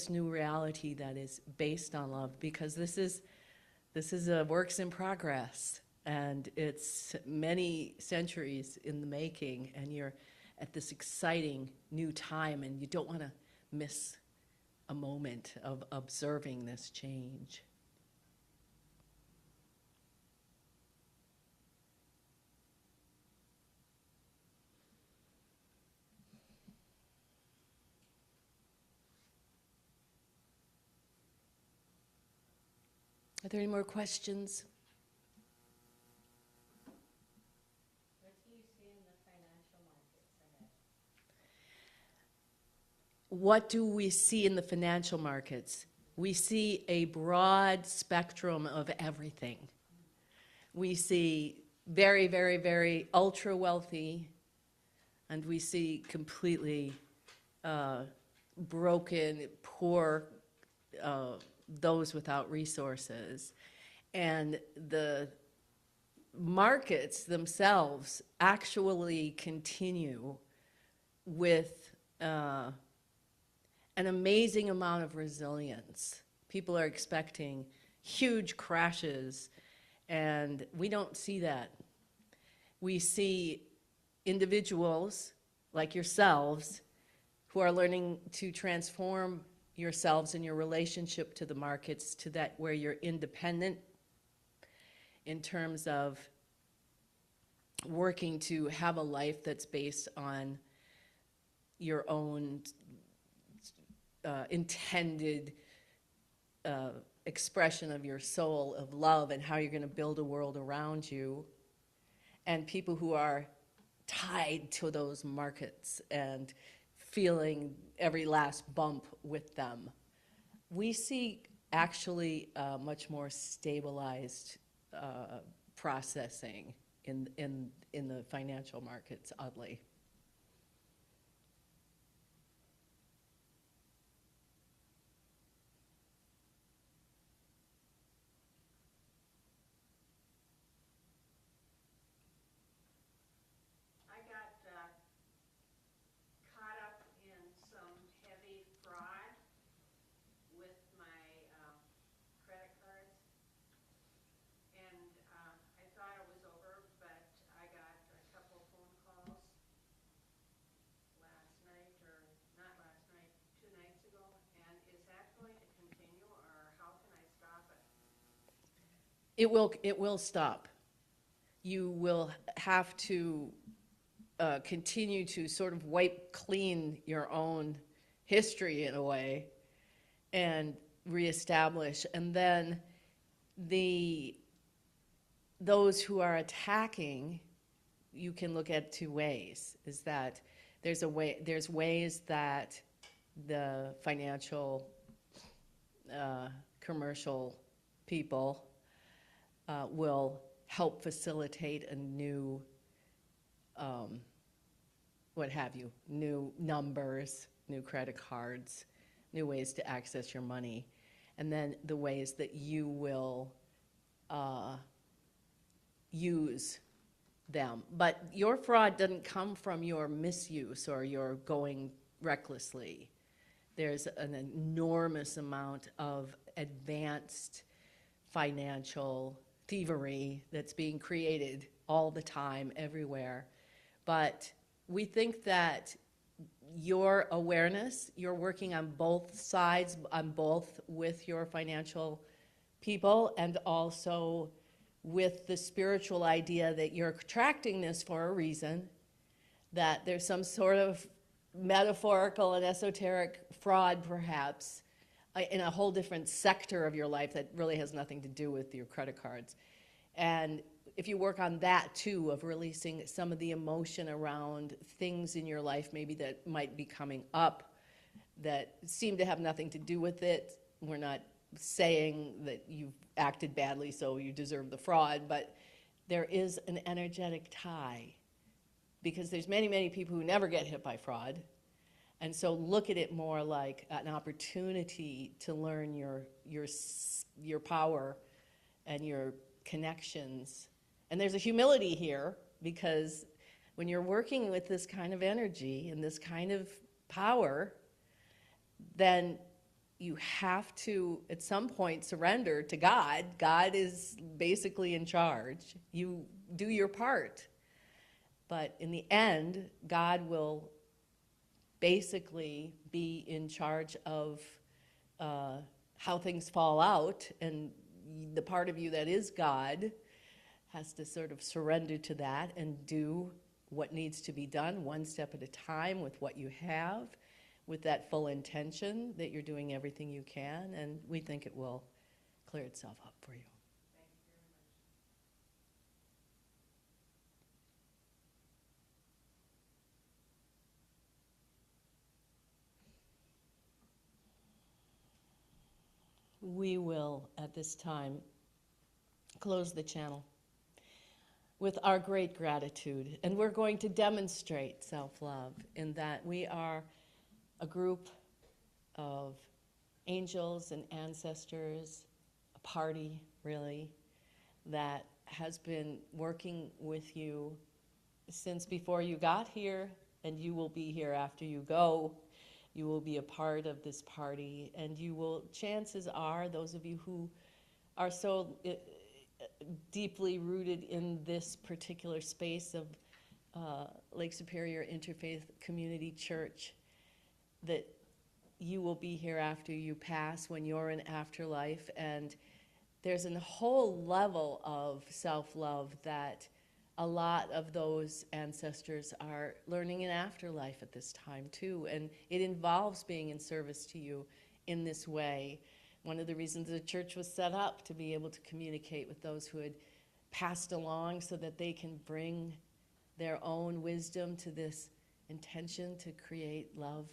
new reality that is based on love, because this is a works in progress and it's many centuries in the making, and you're at this exciting new time and you don't want to miss a moment of observing this change. Are there any more questions? What do you see in the financial markets ahead? What do we see in the financial markets? We see a broad spectrum of everything. We see very, very, very ultra wealthy, and we see completely broken, poor, those without resources. And the markets themselves actually continue with an amazing amount of resilience. People are expecting huge crashes, and we don't see that. We see individuals like yourselves who are learning to transform yourselves and your relationship to the markets to that where you're independent in terms of working to have a life that's based on your own intended expression of your soul, of love, and how you're going to build a world around you, and people who are tied to those markets and feeling every last bump with them. We see actually much more stabilized processing in the financial markets, oddly. It will stop. You will have to continue to sort of wipe clean your own history in a way and reestablish. And then those who are attacking, you can look at two ways. Is that there's ways that the financial, commercial people will help facilitate a new, what have you, new numbers, new credit cards, new ways to access your money, and then the ways that you will use them. But your fraud doesn't come from your misuse or your going recklessly. There's an enormous amount of advanced financial thievery that's being created all the time, everywhere. But we think that your awareness, you're working on both sides, on both with your financial people and also with the spiritual idea that you're attracting this for a reason, that there's some sort of metaphorical and esoteric fraud perhaps in a whole different sector of your life that really has nothing to do with your credit cards. And if you work on that too, of releasing some of the emotion around things in your life maybe that might be coming up that seem to have nothing to do with it. We're not saying that you've acted badly so you deserve the fraud, but there is an energetic tie because there's many, many people who never get hit by fraud. And so look at it more like an opportunity to learn your power and your connections. And there's a humility here because when you're working with this kind of energy and this kind of power, then you have to, at some point, surrender to God. God is basically in charge. You do your part. But in the end, God will basically be in charge of how things fall out, and the part of you that is God has to sort of surrender to that and do what needs to be done one step at a time with what you have, with that full intention that you're doing everything you can, and we think it will clear itself up for you. We will, at this time, close the channel with our great gratitude. And we're going to demonstrate self-love in that we are a group of angels and ancestors, a party, really, that has been working with you since before you got here, and you will be here after you go. You will be a part of this party, and you will, chances are, those of you who are so deeply rooted in this particular space of Lake Superior Interfaith Community Church, that you will be here after you pass, when you're in afterlife, and there's a whole level of self-love that a lot of those ancestors are learning in afterlife at this time too, and it involves being in service to you in this way. One of the reasons the church was set up, to be able to communicate with those who had passed along so that they can bring their own wisdom to this intention to create love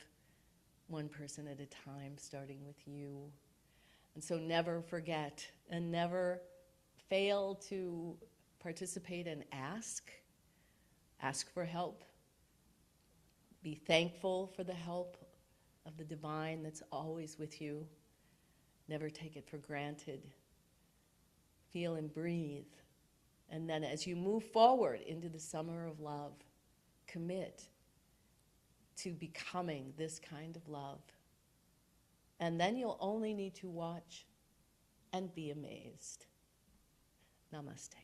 one person at a time, starting with you. And so never forget and never fail to participate and ask for help. Be thankful for the help of the divine that's always with you. Never take it for granted. Feel and breathe. And then as you move forward into the summer of love, commit to becoming this kind of love. And then you'll only need to watch and be amazed. Namaste.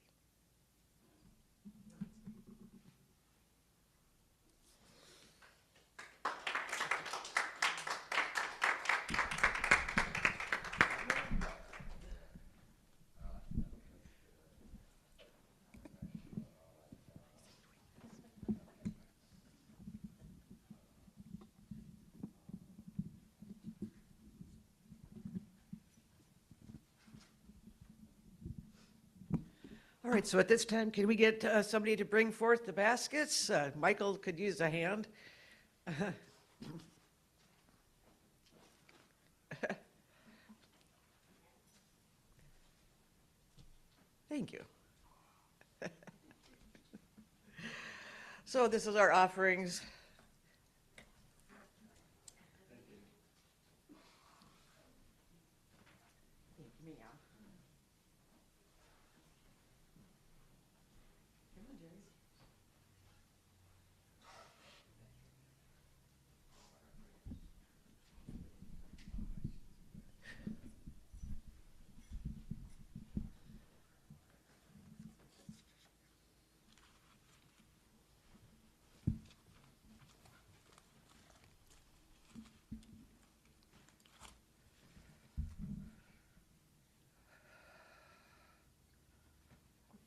All right, so at this time, can we get somebody to bring forth the baskets? Michael could use a hand. Thank you. So this is our offerings.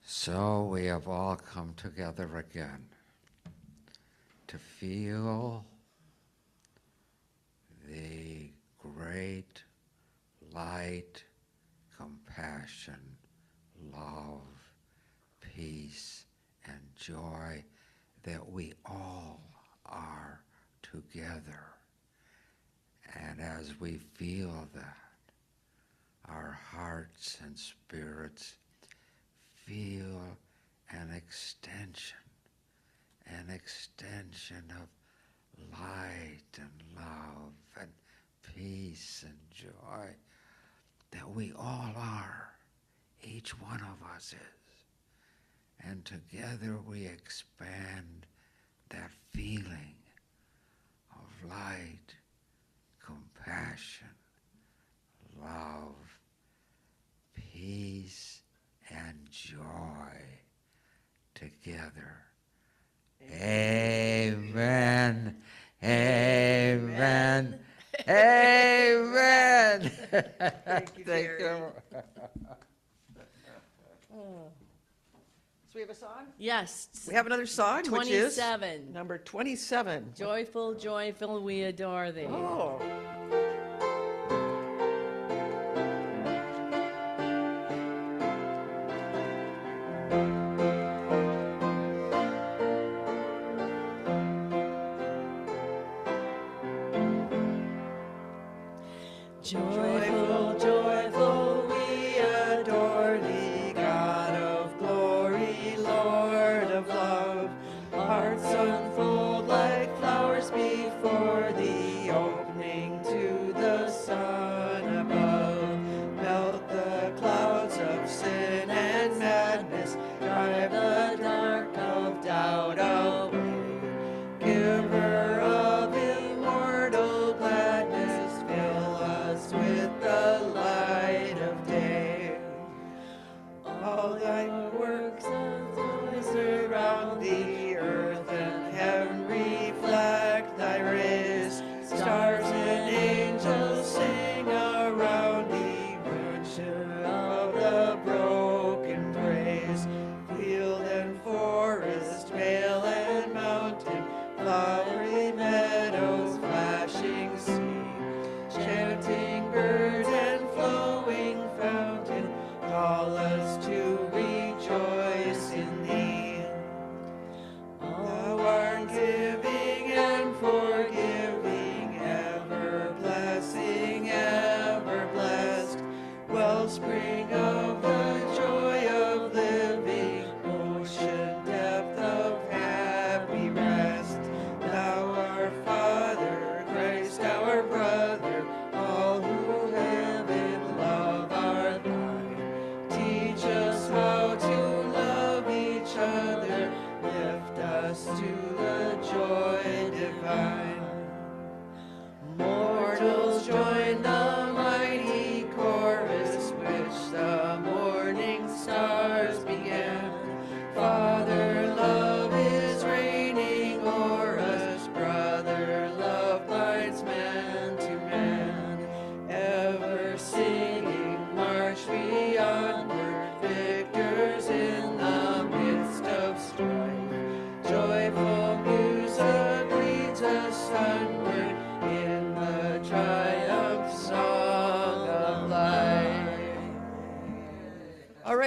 So we have all come together again to feel the great light, compassion, love, peace, and joy that we all are together. And as we feel that, our hearts and spirits feel an extension of light and love and peace and joy that we all are, each one of us is. And together we expand that feeling of light, compassion, love, peace, and joy together. Amen. Amen. Amen. Thank you, Jerry. So we have a song? Yes. We have another song, which is 27. number 27. Joyful, joyful, we adore thee. Oh. Joyful, joyful, we adore thee, God of glory, Lord of love. Hearts unfold like flowers before thee, opening to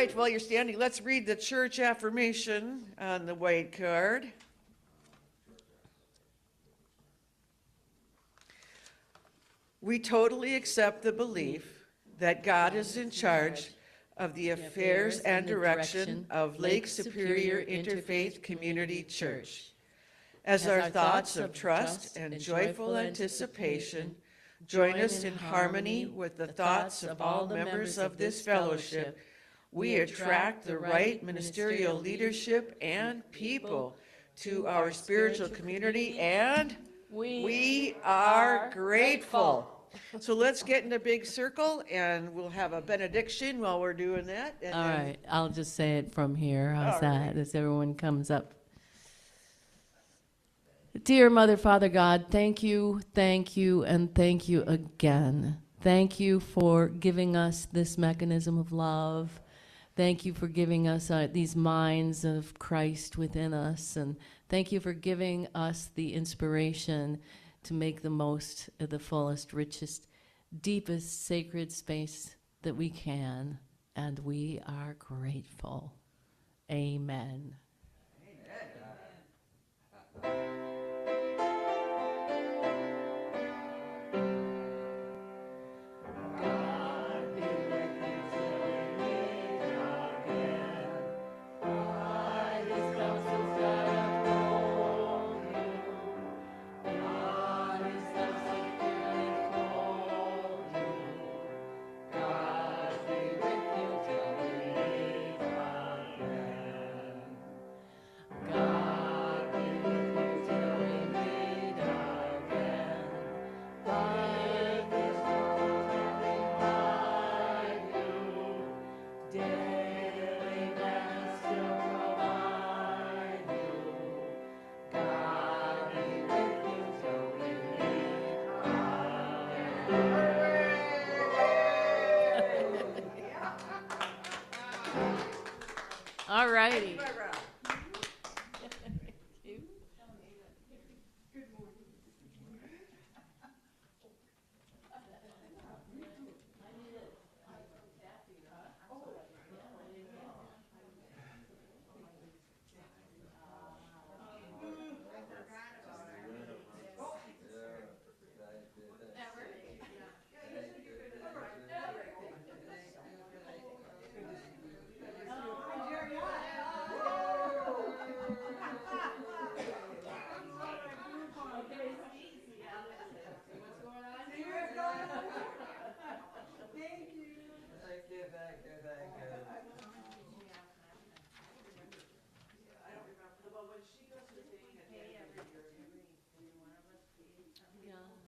right, while you're standing, let's read the church affirmation on the white card. We totally accept the belief that God is in charge of the affairs and direction of Lake Superior Interfaith Community Church. As our thoughts of trust and joyful anticipation join us in harmony with the thoughts of all members of this fellowship, we attract the right ministerial leadership and people to our spiritual community, and we are grateful. So let's get in a big circle, and we'll have a benediction while we're doing that. And All then- right, I'll just say it from here. How's All that? right. As everyone comes up. Dear Mother, Father God, thank you, and thank you again. Thank you for giving us this mechanism of love. Thank you for giving us these minds of Christ within us. And thank you for giving us the inspiration to make the most of the fullest, richest, deepest sacred space that we can. And we are grateful. Amen. All righty.